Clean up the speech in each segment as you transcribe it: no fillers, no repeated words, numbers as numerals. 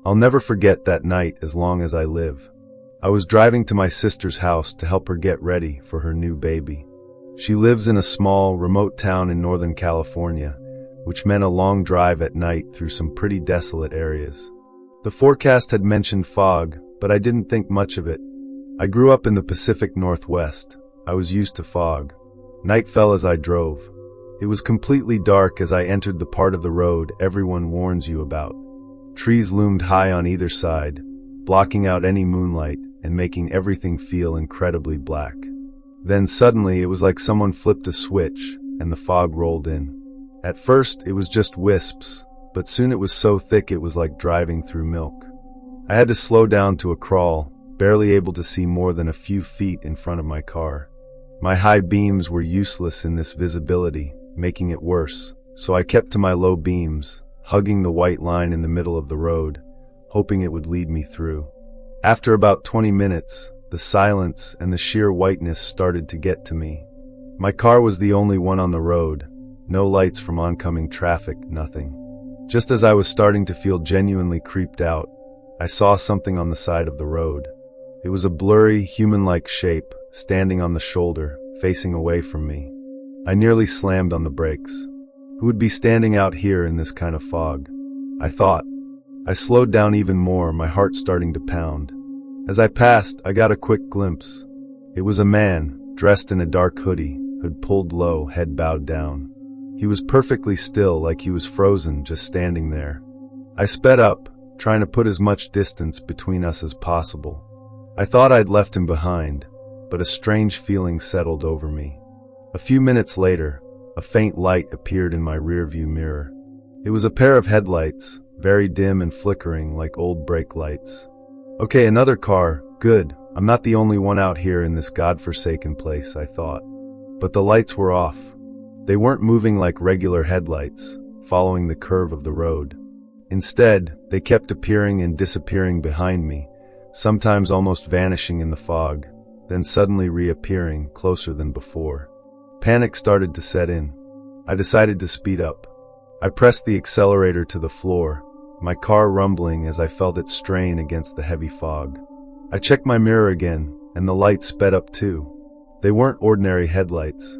I'll never forget that night as long as I live. I was driving to my sister's house to help her get ready for her new baby. She lives in a small, remote town in Northern California, which meant a long drive at night through some pretty desolate areas. The forecast had mentioned fog, but I didn't think much of it. I grew up in the Pacific Northwest. I was used to fog. Night fell as I drove. It was completely dark as I entered the part of the road everyone warns you about. Trees loomed high on either side, blocking out any moonlight and making everything feel incredibly black. Then suddenly it was like someone flipped a switch and the fog rolled in. At first it was just wisps, but soon it was so thick it was like driving through milk. I had to slow down to a crawl, barely able to see more than a few feet in front of my car. My high beams were useless in this visibility, making it worse, so I kept to my low beams, hugging the white line in the middle of the road, hoping it would lead me through. After about 20 minutes, the silence and the sheer whiteness started to get to me. My car was the only one on the road, no lights from oncoming traffic, nothing. Just as I was starting to feel genuinely creeped out, I saw something on the side of the road. It was a blurry, human-like shape, standing on the shoulder, facing away from me. I nearly slammed on the brakes. Who would be standing out here in this kind of fog? I thought. I slowed down even more, my heart starting to pound. As I passed, I got a quick glimpse. It was a man, dressed in a dark hoodie, hood pulled low, head bowed down. He was perfectly still, like he was frozen, just standing there. I sped up, trying to put as much distance between us as possible. I thought I'd left him behind, but a strange feeling settled over me. A few minutes later, a faint light appeared in my rearview mirror. It was a pair of headlights, very dim and flickering like old brake lights. Okay, another car, good. I'm not the only one out here in this godforsaken place, I thought. But the lights were off. They weren't moving like regular headlights, following the curve of the road. Instead, they kept appearing and disappearing behind me, sometimes almost vanishing in the fog, then suddenly reappearing closer than before. Panic started to set in. I decided to speed up. I pressed the accelerator to the floor, my car rumbling as I felt it strain against the heavy fog. I checked my mirror again, and the lights sped up too. They weren't ordinary headlights.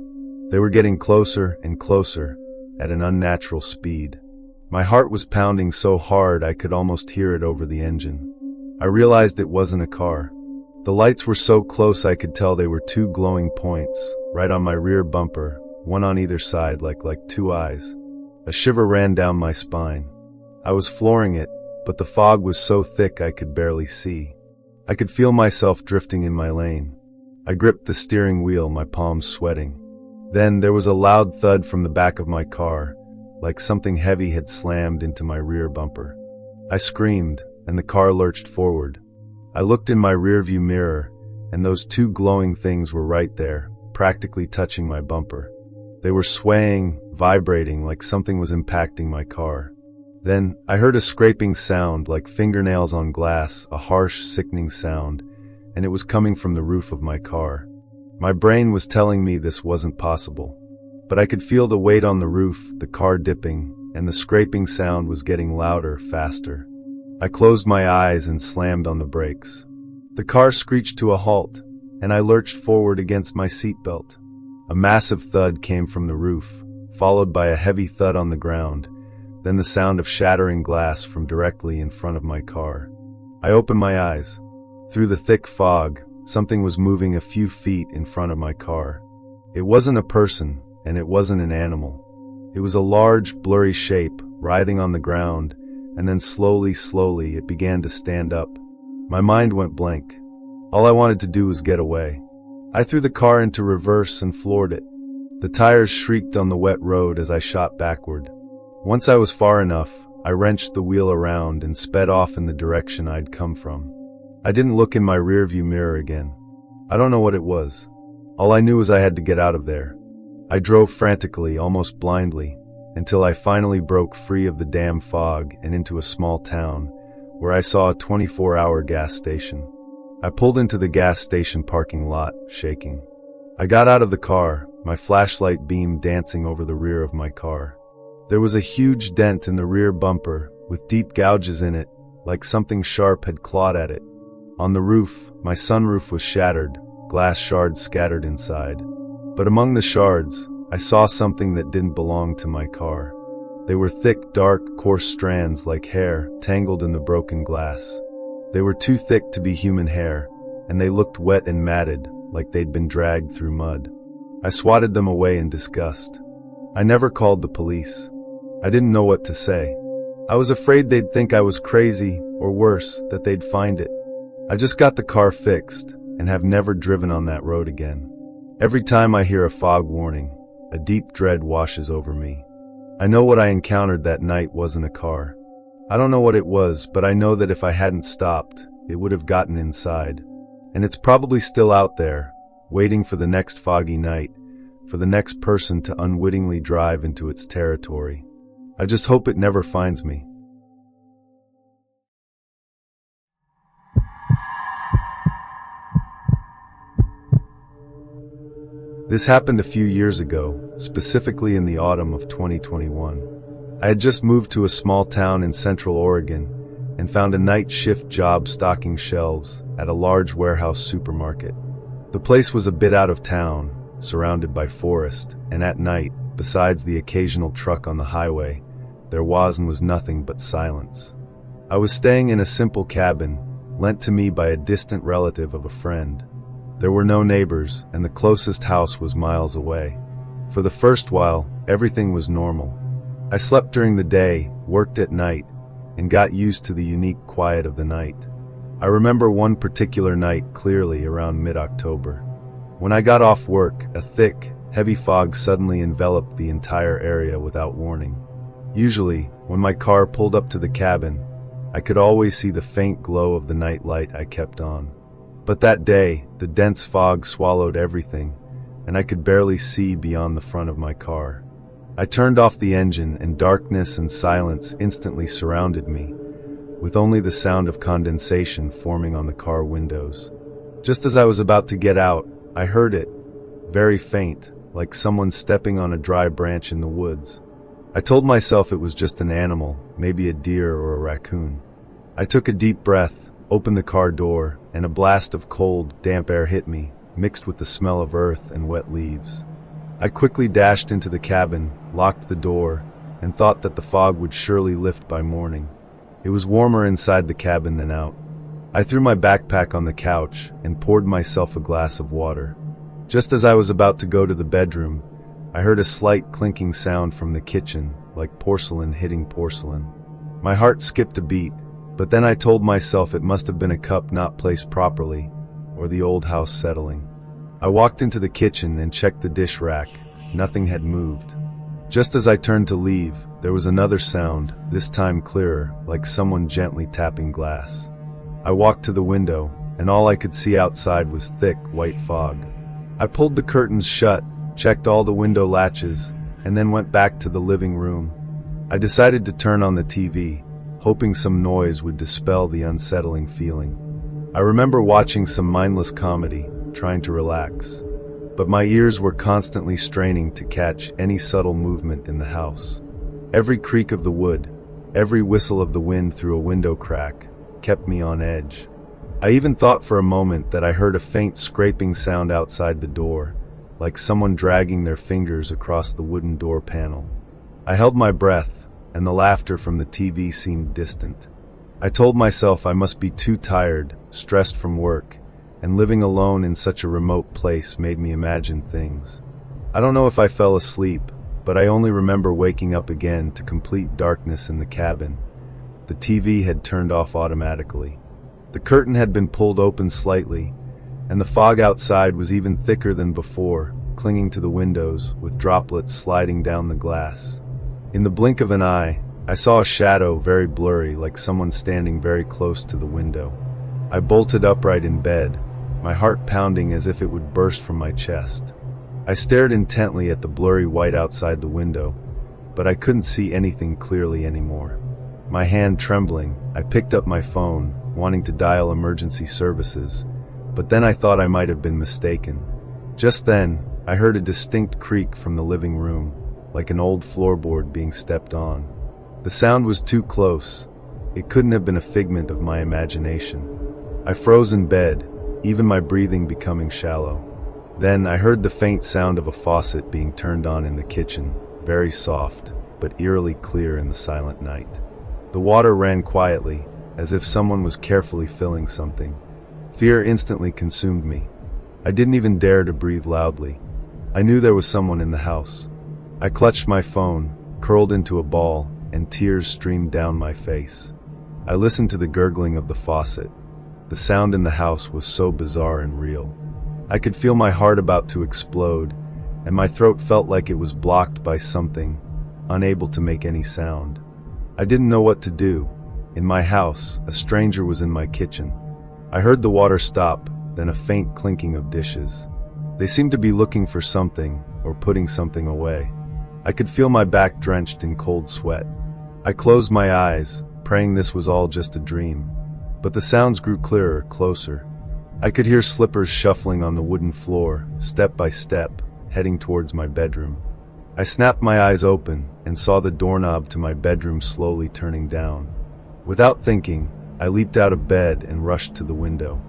They were getting closer and closer, at an unnatural speed. My heart was pounding so hard I could almost hear it over the engine. I realized it wasn't a car. The lights were so close I could tell they were two glowing points, right on my rear bumper, one on either side like two eyes. A shiver ran down my spine. I was flooring it, but the fog was so thick I could barely see. I could feel myself drifting in my lane. I gripped the steering wheel, my palms sweating. Then there was a loud thud from the back of my car, like something heavy had slammed into my rear bumper. I screamed, and the car lurched forward. I looked in my rearview mirror, and those two glowing things were right there, practically touching my bumper. They were swaying, vibrating like something was impacting my car. Then, I heard a scraping sound like fingernails on glass, a harsh, sickening sound, and it was coming from the roof of my car. My brain was telling me this wasn't possible. But I could feel the weight on the roof, the car dipping, and the scraping sound was getting louder, faster. I closed my eyes and slammed on the brakes. The car screeched to a halt, and I lurched forward against my seatbelt. A massive thud came from the roof, followed by a heavy thud on the ground, then the sound of shattering glass from directly in front of my car. I opened my eyes. Through the thick fog, something was moving a few feet in front of my car. It wasn't a person, and it wasn't an animal. It was a large, blurry shape, writhing on the ground, and then slowly it began to stand up. My mind went blank. All I wanted to do was get away. I threw the car into reverse and floored it. The tires shrieked on the wet road as I shot backward. Once I was far enough, I wrenched the wheel around and sped off in the direction I'd come from. I didn't look in my rearview mirror again. I don't know what it was. All I knew was I had to get out of there. I drove frantically, almost blindly, until I finally broke free of the damn fog and into a small town, where I saw a 24-hour gas station. I pulled into the gas station parking lot, shaking. I got out of the car, my flashlight beam dancing over the rear of my car. There was a huge dent in the rear bumper, with deep gouges in it, like something sharp had clawed at it. On the roof, my sunroof was shattered, glass shards scattered inside. But among the shards, I saw something that didn't belong to my car. They were thick, dark, coarse strands like hair tangled in the broken glass. They were too thick to be human hair, and they looked wet and matted, like they'd been dragged through mud. I swatted them away in disgust. I never called the police. I didn't know what to say. I was afraid they'd think I was crazy, or worse, that they'd find it. I just got the car fixed, and have never driven on that road again. Every time I hear a fog warning, a deep dread washes over me. I know what I encountered that night wasn't a car. I don't know what it was, but I know that if I hadn't stopped, it would have gotten inside. And it's probably still out there, waiting for the next foggy night, for the next person to unwittingly drive into its territory. I just hope it never finds me. This happened a few years ago, specifically in the autumn of 2021. I had just moved to a small town in Central Oregon and found a night shift job stocking shelves at a large warehouse supermarket. The place was a bit out of town, surrounded by forest, and at night, besides the occasional truck on the highway, there was nothing but silence. I was staying in a simple cabin, lent to me by a distant relative of a friend. There were no neighbors, and the closest house was miles away. For the first while, everything was normal. I slept during the day, worked at night, and got used to the unique quiet of the night. I remember one particular night clearly around mid-October. When I got off work, a thick, heavy fog suddenly enveloped the entire area without warning. Usually, when my car pulled up to the cabin, I could always see the faint glow of the night light I kept on. But that day, the dense fog swallowed everything, and I could barely see beyond the front of my car. I turned off the engine, and darkness and silence instantly surrounded me, with only the sound of condensation forming on the car windows. Just as I was about to get out, I heard it, very faint, like someone stepping on a dry branch in the woods. I told myself it was just an animal, maybe a deer or a raccoon. I took a deep breath, opened the car door, and a blast of cold, damp air hit me, mixed with the smell of earth and wet leaves. I quickly dashed into the cabin, locked the door, and thought that the fog would surely lift by morning. It was warmer inside the cabin than out. I threw my backpack on the couch and poured myself a glass of water. Just as I was about to go to the bedroom, I heard a slight clinking sound from the kitchen, like porcelain hitting porcelain. My heart skipped a beat, but then I told myself it must have been a cup not placed properly, or the old house settling. I walked into the kitchen and checked the dish rack. Nothing had moved. Just as I turned to leave, there was another sound, this time clearer, like someone gently tapping glass. I walked to the window, and all I could see outside was thick, white fog. I pulled the curtains shut, checked all the window latches, and then went back to the living room. I decided to turn on the TV, hoping some noise would dispel the unsettling feeling. I remember watching some mindless comedy, trying to relax, but my ears were constantly straining to catch any subtle movement in the house. Every creak of the wood, every whistle of the wind through a window crack, kept me on edge. I even thought for a moment that I heard a faint scraping sound outside the door, like someone dragging their fingers across the wooden door panel. I held my breath, and the laughter from the TV seemed distant. I told myself I must be too tired, stressed from work, and living alone in such a remote place made me imagine things. I don't know if I fell asleep, but I only remember waking up again to complete darkness in the cabin. The TV had turned off automatically. The curtain had been pulled open slightly, and the fog outside was even thicker than before, clinging to the windows, with droplets sliding down the glass. In the blink of an eye, I saw a shadow very blurry, like someone standing very close to the window. I bolted upright in bed, my heart pounding as if it would burst from my chest. I stared intently at the blurry white outside the window, but I couldn't see anything clearly anymore. My hand trembling, I picked up my phone, wanting to dial emergency services, but then I thought I might have been mistaken. Just then, I heard a distinct creak from the living room, like an old floorboard being stepped on. The sound was too close, It couldn't have been a figment of my imagination. I froze in bed, even my breathing becoming shallow. Then I heard the faint sound of a faucet being turned on in the kitchen, very soft, but eerily clear in the silent night. The water ran quietly, as if someone was carefully filling something. Fear instantly consumed me. I didn't even dare to breathe loudly. I knew there was someone in the house. I clutched my phone, curled into a ball, and tears streamed down my face. I listened to the gurgling of the faucet. The sound in the house was so bizarre and real. I could feel my heart about to explode, and my throat felt like it was blocked by something, unable to make any sound. I didn't know what to do. In my house, a stranger was in my kitchen. I heard the water stop, then a faint clinking of dishes. They seemed to be looking for something, or putting something away. I could feel my back drenched in cold sweat. I closed my eyes, praying this was all just a dream. But the sounds grew clearer, closer. I could hear slippers shuffling on the wooden floor, step by step, heading towards my bedroom. I snapped my eyes open and saw the doorknob to my bedroom slowly turning down. Without thinking, I leaped out of bed and rushed to the window.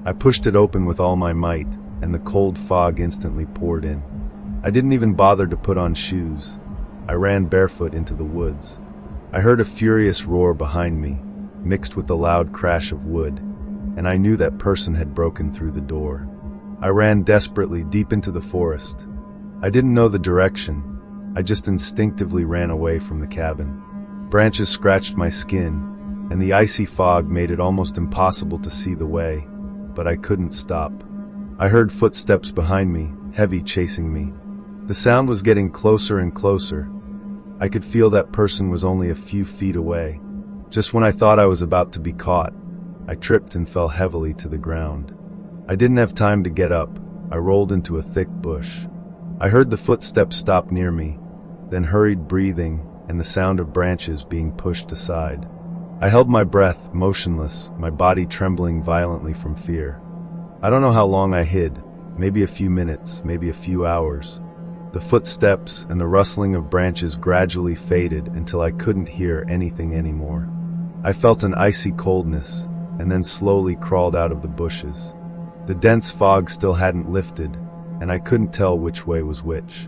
I pushed it open with all my might, and the cold fog instantly poured in. I didn't even bother to put on shoes. I ran barefoot into the woods. I heard a furious roar behind me, mixed with the loud crash of wood, and I knew that person had broken through the door. I ran desperately deep into the forest. I didn't know the direction. I just instinctively ran away from the cabin. Branches scratched my skin, and the icy fog made it almost impossible to see the way, but I couldn't stop. I heard footsteps behind me, heavy, chasing me. The sound was getting closer and closer. I could feel that person was only a few feet away. Just when I thought I was about to be caught, I tripped and fell heavily to the ground. I didn't have time to get up. I rolled into a thick bush. I heard the footsteps stop near me, then hurried breathing and the sound of branches being pushed aside. I held my breath, motionless, my body trembling violently from fear. I don't know how long I hid, maybe a few minutes, maybe a few hours. The footsteps and the rustling of branches gradually faded until I couldn't hear anything anymore. I felt an icy coldness, and then slowly crawled out of the bushes. The dense fog still hadn't lifted, and I couldn't tell which way was which.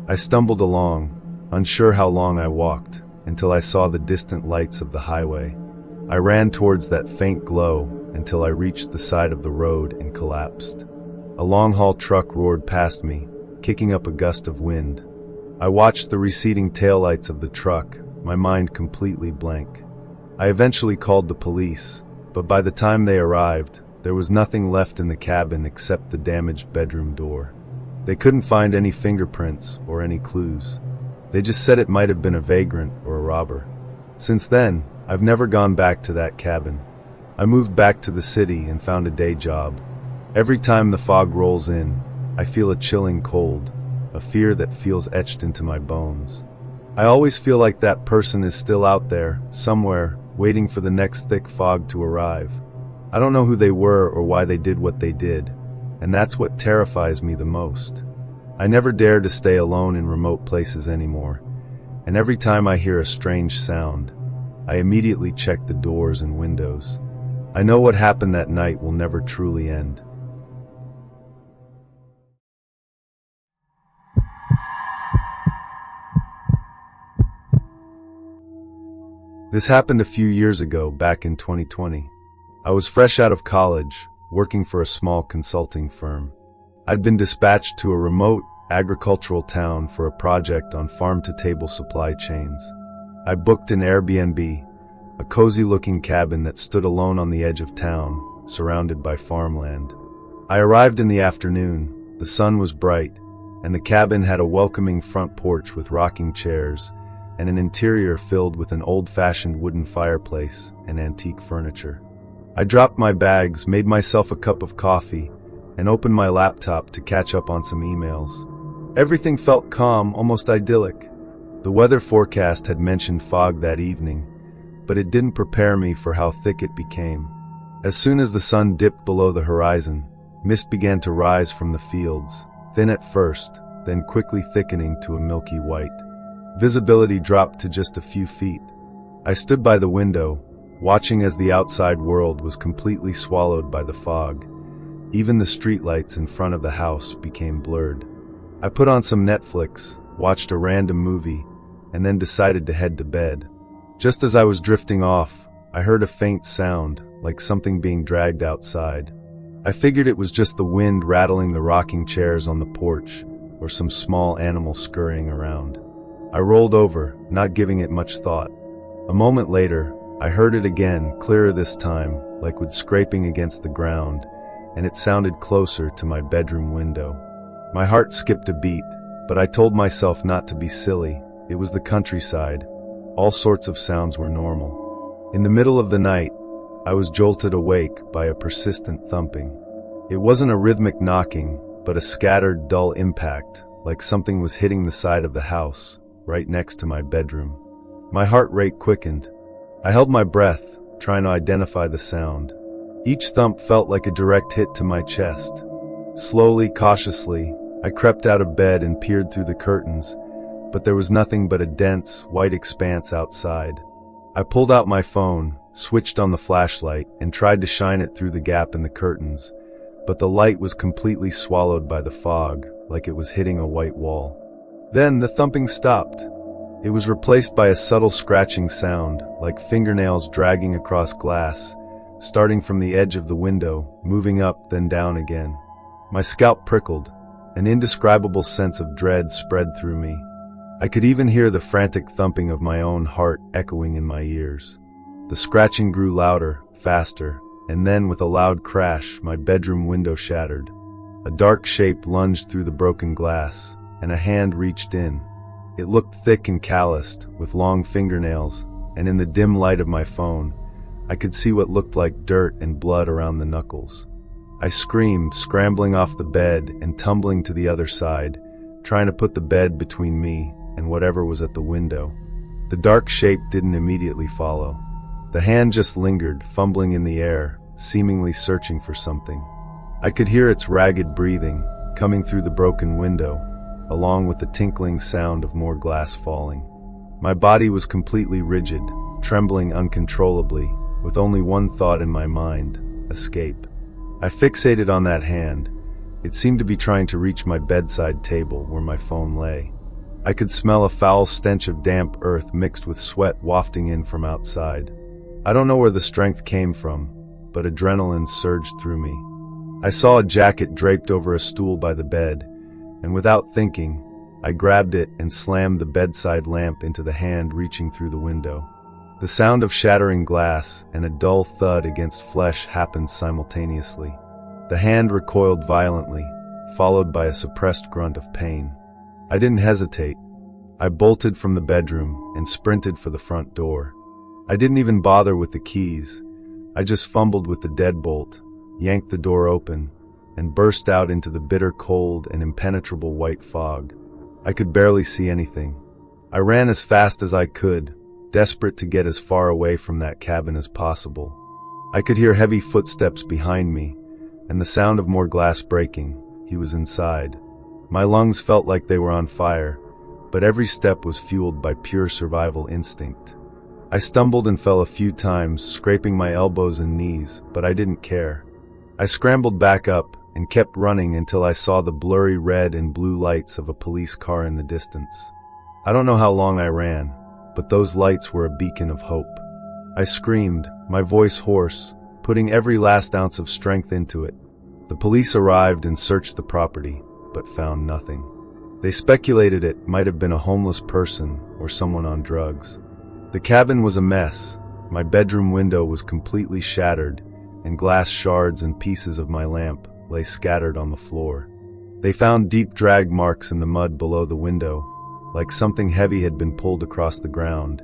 I stumbled along, unsure how long I walked, until I saw the distant lights of the highway. I ran towards that faint glow until I reached the side of the road and collapsed. A long-haul truck roared past me, kicking up a gust of wind. I watched the receding taillights of the truck, my mind completely blank. I eventually called the police, but by the time they arrived, there was nothing left in the cabin except the damaged bedroom door. They couldn't find any fingerprints or any clues. They just said it might have been a vagrant or a robber. Since then, I've never gone back to that cabin. I moved back to the city and found a day job. Every time the fog rolls in, I feel a chilling cold, a fear that feels etched into my bones. I always feel like that person is still out there, somewhere, waiting for the next thick fog to arrive. I don't know who they were or why they did what they did, and that's what terrifies me the most. I never dare to stay alone in remote places anymore, and every time I hear a strange sound, I immediately check the doors and windows. I know what happened that night will never truly end. This happened a few years ago, back in 2020. I was fresh out of college, working for a small consulting firm. I'd been dispatched to a remote, agricultural town for a project on farm-to-table supply chains. I booked an Airbnb, a cozy-looking cabin that stood alone on the edge of town, surrounded by farmland. I arrived in the afternoon, the sun was bright, and the cabin had a welcoming front porch with rocking chairs, and an interior filled with an old-fashioned wooden fireplace and antique furniture. I dropped my bags, made myself a cup of coffee, and opened my laptop to catch up on some emails. Everything felt calm, almost idyllic. The weather forecast had mentioned fog that evening, but it didn't prepare me for how thick it became. As soon as the sun dipped below the horizon, mist began to rise from the fields, thin at first, then quickly thickening to a milky white. Visibility dropped to just a few feet. I stood by the window, watching as the outside world was completely swallowed by the fog. Even the streetlights in front of the house became blurred. I put on some Netflix, watched a random movie, and then decided to head to bed. Just as I was drifting off, I heard a faint sound, like something being dragged outside. I figured it was just the wind rattling the rocking chairs on the porch, or some small animal scurrying around. I rolled over, not giving it much thought. A moment later, I heard it again, clearer this time, like wood scraping against the ground, and it sounded closer to my bedroom window. My heart skipped a beat, but I told myself not to be silly. It was the countryside. All sorts of sounds were normal. In the middle of the night, I was jolted awake by a persistent thumping. It wasn't a rhythmic knocking, but a scattered, dull impact, like something was hitting the side of the house, right next to my bedroom. My heart rate quickened. I held my breath, trying to identify the sound. Each thump felt like a direct hit to my chest. Slowly, cautiously, I crept out of bed and peered through the curtains, but there was nothing but a dense, white expanse outside. I pulled out my phone, switched on the flashlight, and tried to shine it through the gap in the curtains, but the light was completely swallowed by the fog, like it was hitting a white wall. Then the thumping stopped. It was replaced by a subtle scratching sound, like fingernails dragging across glass, starting from the edge of the window, moving up, then down again. My scalp prickled. An indescribable sense of dread spread through me. I could even hear the frantic thumping of my own heart echoing in my ears. The scratching grew louder, faster, and then with a loud crash, my bedroom window shattered. A dark shape lunged through the broken glass, and a hand reached in. It looked thick and calloused, with long fingernails, and in the dim light of my phone, I could see what looked like dirt and blood around the knuckles. I screamed, scrambling off the bed and tumbling to the other side, trying to put the bed between me and whatever was at the window. The dark shape didn't immediately follow. The hand just lingered, fumbling in the air, seemingly searching for something. I could hear its ragged breathing, coming through the broken window, along with the tinkling sound of more glass falling. My body was completely rigid, trembling uncontrollably, with only one thought in my mind: escape. I fixated on that hand. It seemed to be trying to reach my bedside table where my phone lay. I could smell a foul stench of damp earth mixed with sweat wafting in from outside. I don't know where the strength came from, but adrenaline surged through me. I saw a jacket draped over a stool by the bed, and without thinking, I grabbed it and slammed the bedside lamp into the hand reaching through the window. The sound of shattering glass and a dull thud against flesh happened simultaneously. The hand recoiled violently, followed by a suppressed grunt of pain. I didn't hesitate. I bolted from the bedroom and sprinted for the front door. I didn't even bother with the keys. I just fumbled with the deadbolt, yanked the door open, and burst out into the bitter cold and impenetrable white fog. I could barely see anything. I ran as fast as I could, desperate to get as far away from that cabin as possible. I could hear heavy footsteps behind me, and the sound of more glass breaking. He was inside. My lungs felt like they were on fire, but every step was fueled by pure survival instinct. I stumbled and fell a few times, scraping my elbows and knees, but I didn't care. I scrambled back up and kept running until I saw the blurry red and blue lights of a police car in the distance. I don't know how long I ran, but those lights were a beacon of hope. I screamed, my voice hoarse, putting every last ounce of strength into it. The police arrived and searched the property, but found nothing. They speculated it might have been a homeless person or someone on drugs. The cabin was a mess. My bedroom window was completely shattered, and glass shards and pieces of my lamp lay scattered on the floor. They found deep drag marks in the mud below the window, like something heavy had been pulled across the ground,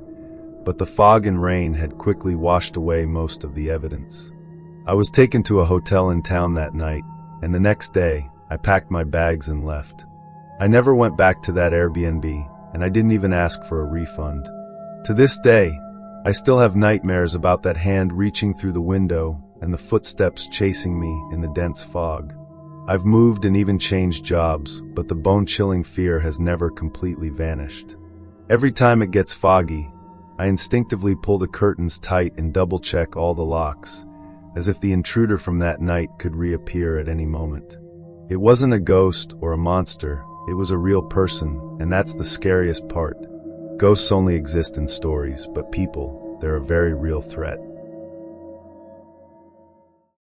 but the fog and rain had quickly washed away most of the evidence. I was taken to a hotel in town that night, and the next day, I packed my bags and left. I never went back to that Airbnb, and I didn't even ask for a refund. To this day, I still have nightmares about that hand reaching through the window and the footsteps chasing me in the dense fog. I've moved and even changed jobs, but the bone-chilling fear has never completely vanished. Every time it gets foggy, I instinctively pull the curtains tight and double-check all the locks, as if the intruder from that night could reappear at any moment. It wasn't a ghost or a monster, it was a real person, and that's the scariest part. Ghosts only exist in stories, but people, they're a very real threat.